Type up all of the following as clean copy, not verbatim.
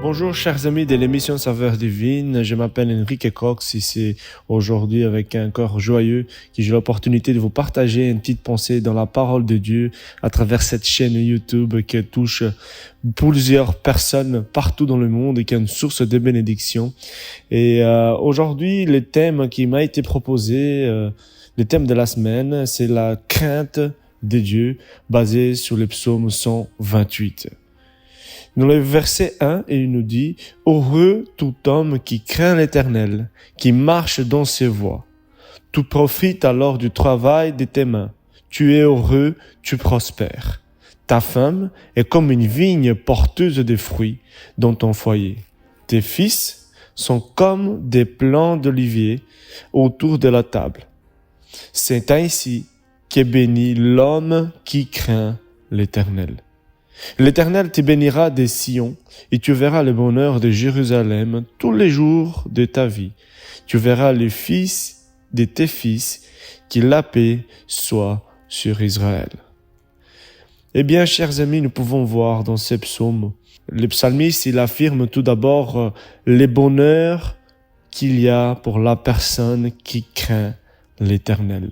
Bonjour chers amis de l'émission Saveurs Divines, je m'appelle Enrique Cox et c'est aujourd'hui avec un cœur joyeux que j'ai l'opportunité de vous partager une petite pensée dans la parole de Dieu à travers cette chaîne YouTube qui touche plusieurs personnes partout dans le monde et qui est une source de bénédiction. Et aujourd'hui, le thème qui m'a été proposé, le thème de la semaine, c'est la crainte de Dieu basé sur le psaume 128. Dans le verset 1, il nous dit « Heureux tout homme qui craint l'Éternel, qui marche dans ses voies. Tu profites alors du travail de tes mains. Tu es heureux, tu prospères. Ta femme est comme une vigne porteuse de fruits dans ton foyer. Tes fils sont comme des plants d'olivier autour de la table. C'est ainsi qu'est béni l'homme qui craint l'Éternel. L'Éternel te bénira des Sion, et tu verras le bonheur de Jérusalem tous les jours de ta vie. Tu verras les fils de tes fils, que la paix soit sur Israël. Eh bien, chers amis, nous pouvons voir dans ces psaumes, le psalmiste, il affirme tout d'abord les bonheurs qu'il y a pour la personne qui craint l'Éternel.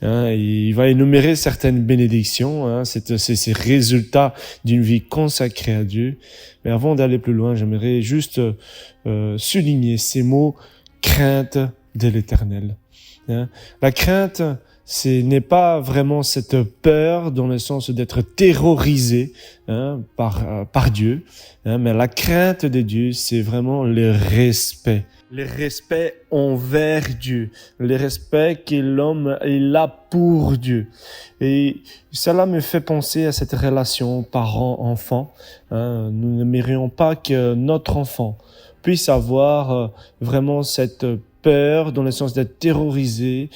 Il va énumérer certaines bénédictions, c'est ces résultats d'une vie consacrée à Dieu. Mais avant d'aller plus loin, j'aimerais juste souligner ces mots « crainte de l'Éternel ». La crainte, ce n'est pas vraiment cette peur dans le sens d'être terrorisé par Dieu, mais la crainte de Dieu, c'est vraiment le respect. Le respect envers Dieu, le respect que l'homme il a pour Dieu. Et cela me fait penser à cette relation parent-enfant. Nous n'aimerions pas que notre enfant puisse avoir vraiment cette peur dans le sens d'être terrorisé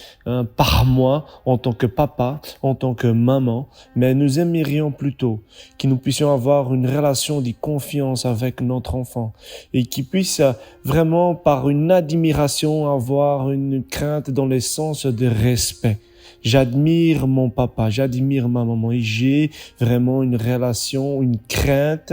par moi en tant que papa, en tant que maman, mais nous aimerions plutôt que nous puissions avoir une relation de confiance avec notre enfant et qu'il puisse vraiment par une admiration avoir une crainte dans le sens de respect. J'admire mon papa, j'admire ma maman et j'ai vraiment une relation, une crainte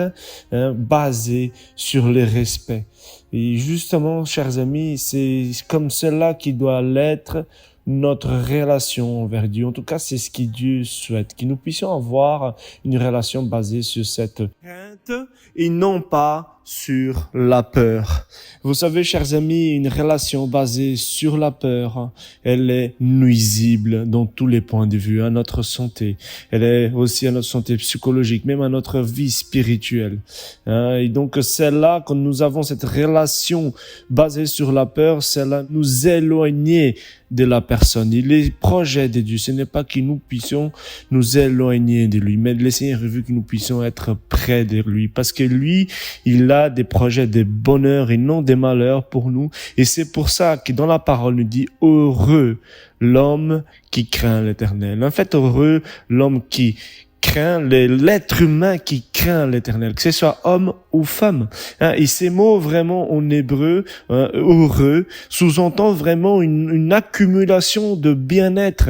basée sur le respect. Et justement, chers amis, c'est comme cela qui doit l'être notre relation envers Dieu. En tout cas, c'est ce que Dieu souhaite, que nous puissions avoir une relation basée sur cette crainte et non pas sur la peur. Vous savez, chers amis, une relation basée sur la peur, elle est nuisible dans tous les points de vue, à notre santé. Elle est aussi à notre santé psychologique, même à notre vie spirituelle. Et donc, c'est là, quand nous avons cette relation basée sur la peur, c'est là nous éloigner de la personne. Il est projet de Dieu. Ce n'est pas que nous puissions nous éloigner de lui, mais le Seigneur veut que nous puissions être près de lui, parce que lui, il a des projets de bonheur et non des malheurs pour nous. Et c'est pour ça que dans la parole nous dit heureux l'homme qui craint l'Éternel. En fait, heureux l'homme qui craint, l'être humain qui craint l'Éternel, que ce soit homme ou femme. Et ces mots vraiment en hébreu, heureux, sous-entend vraiment une accumulation de bien-être.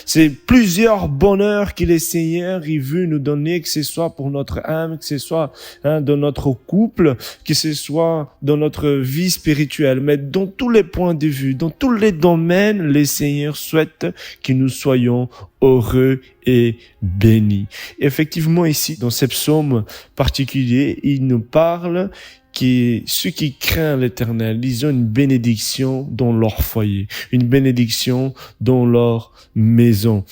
C'est plusieurs bonheurs que le Seigneur il veut nous donner, que ce soit pour notre âme, que ce soit dans notre couple, que ce soit dans notre vie spirituelle, mais dans tous les points de vue, dans tous les domaines, le Seigneur souhaite que nous soyons heureux et bénis. Effectivement, ici, dans ce psaume particulier, il nous parle que ceux qui craignent l'Éternel, ils ont une bénédiction dans leur foyer, une bénédiction dans leur maison.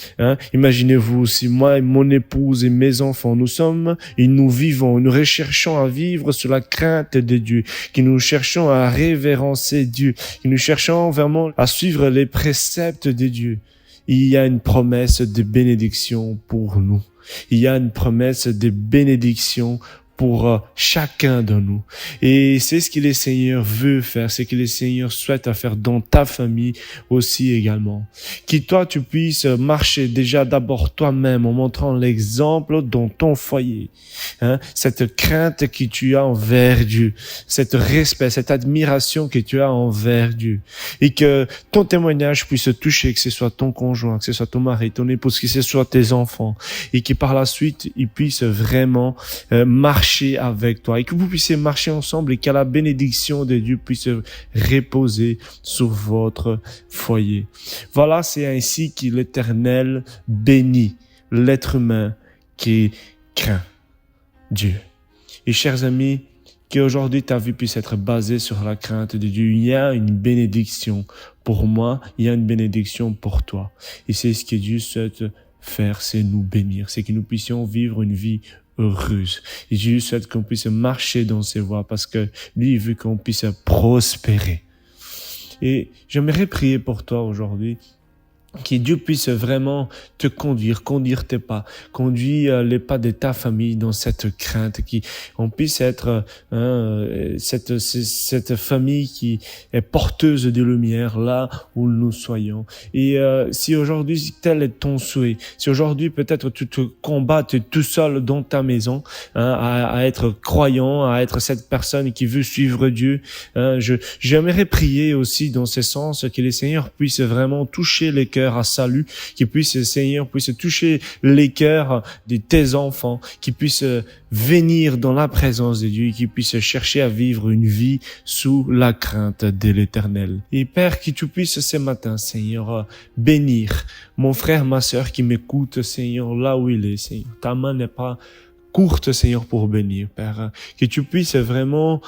Imaginez-vous, si moi et mon épouse et mes enfants, nous vivons, nous recherchons à vivre sur la crainte de Dieu, que nous cherchons à révérencer Dieu, que nous cherchons vraiment à suivre les préceptes de Dieu. Il y a une promesse de bénédiction pour nous. Il y a une promesse de bénédiction pour chacun de nous. Et c'est ce que le Seigneur veut faire, c'est ce que le Seigneur souhaite faire dans ta famille aussi également. Que toi, tu puisses marcher déjà d'abord toi-même en montrant l'exemple dans ton foyer. Cette crainte que tu as envers Dieu, cet respect, cette admiration que tu as envers Dieu. Et que ton témoignage puisse toucher, que ce soit ton conjoint, que ce soit ton mari, ton épouse, que ce soit tes enfants. Et que par la suite, ils puissent vraiment marcher marcher avec toi et que vous puissiez marcher ensemble et que la bénédiction de Dieu puisse reposer sur votre foyer. Voilà, c'est ainsi que l'Éternel bénit l'être humain qui craint Dieu. Et chers amis, qu'aujourd'hui ta vie puisse être basée sur la crainte de Dieu. Il y a une bénédiction pour moi, il y a une bénédiction pour toi. Et c'est ce que Dieu souhaite faire, c'est nous bénir, c'est que nous puissions vivre une vie heureuse. Et Dieu souhaite qu'on puisse marcher dans ses voies parce que lui, il veut qu'on puisse prospérer. Et j'aimerais prier pour toi aujourd'hui, que Dieu puisse vraiment te conduire tes pas, conduire les pas de ta famille dans cette crainte, qu'on puisse être cette famille qui est porteuse de lumière là où nous soyons. Et si aujourd'hui tel est ton souhait, si aujourd'hui peut-être tu te combattes tout seul dans ta maison, à être croyant, à être cette personne qui veut suivre Dieu, j'aimerais prier aussi dans ce sens que le Seigneur puisse vraiment toucher les cœurs à salut, qu'il puisse, Seigneur, puisse toucher les cœurs de tes enfants, qu'ils puissent venir dans la présence de Dieu, qu'ils puissent chercher à vivre une vie sous la crainte de l'Éternel. Et Père, que tu puisses ce matin, Seigneur, bénir mon frère, ma sœur qui m'écoute, Seigneur, là où il est, Seigneur. Ta main n'est pas courte, Seigneur, pour bénir, Père. Que tu puisses vraiment,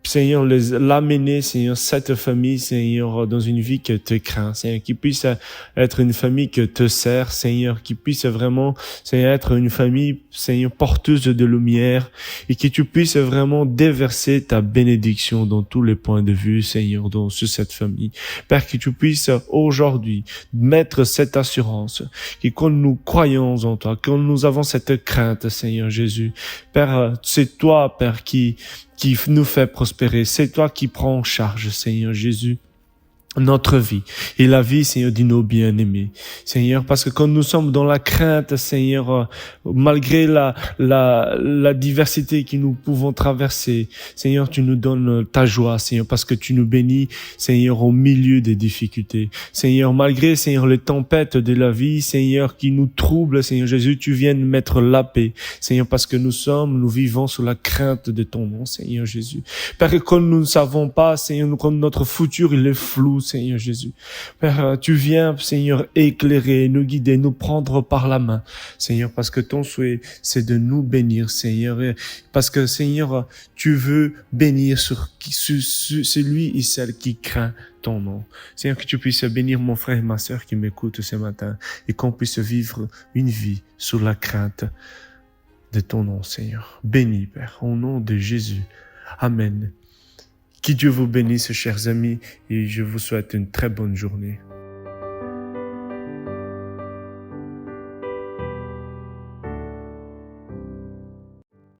Seigneur, l'amener, Seigneur, cette famille, Seigneur, dans une vie que te craint, Seigneur, qui puisse être une famille que te sert, Seigneur, qui puisse vraiment, Seigneur, être une famille, Seigneur, porteuse de lumière, et que tu puisses vraiment déverser ta bénédiction dans tous les points de vue, Seigneur, sur cette famille. Père, que tu puisses aujourd'hui mettre cette assurance, que quand nous croyons en toi, quand nous avons cette crainte, Seigneur Jésus, Père, c'est toi, Père, qui nous fait prospérer. C'est toi qui prends en charge, Seigneur Jésus, notre vie et la vie, Seigneur, de nos bien-aimés. Seigneur, parce que quand nous sommes dans la crainte, Seigneur, malgré la diversité que nous pouvons traverser, Seigneur, tu nous donnes ta joie, Seigneur, parce que tu nous bénis, Seigneur, au milieu des difficultés. Seigneur, malgré, Seigneur, les tempêtes de la vie, Seigneur, qui nous troublent, Seigneur Jésus, tu viens de mettre la paix, Seigneur, parce que nous vivons sous la crainte de ton nom, Seigneur Jésus. Père, quand nous ne savons pas, Seigneur, quand notre futur, il est flou, Seigneur Jésus. Père, tu viens, Seigneur, éclairer, nous guider, nous prendre par la main, Seigneur, parce que ton souhait, c'est de nous bénir, Seigneur, parce que, Seigneur, tu veux bénir sur celui et celle qui craint ton nom. Seigneur, que tu puisses bénir mon frère et ma sœur qui m'écoutent ce matin et qu'on puisse vivre une vie sous la crainte de ton nom, Seigneur. Bénis, Père, au nom de Jésus. Amen. Que Dieu vous bénisse, chers amis, et je vous souhaite une très bonne journée.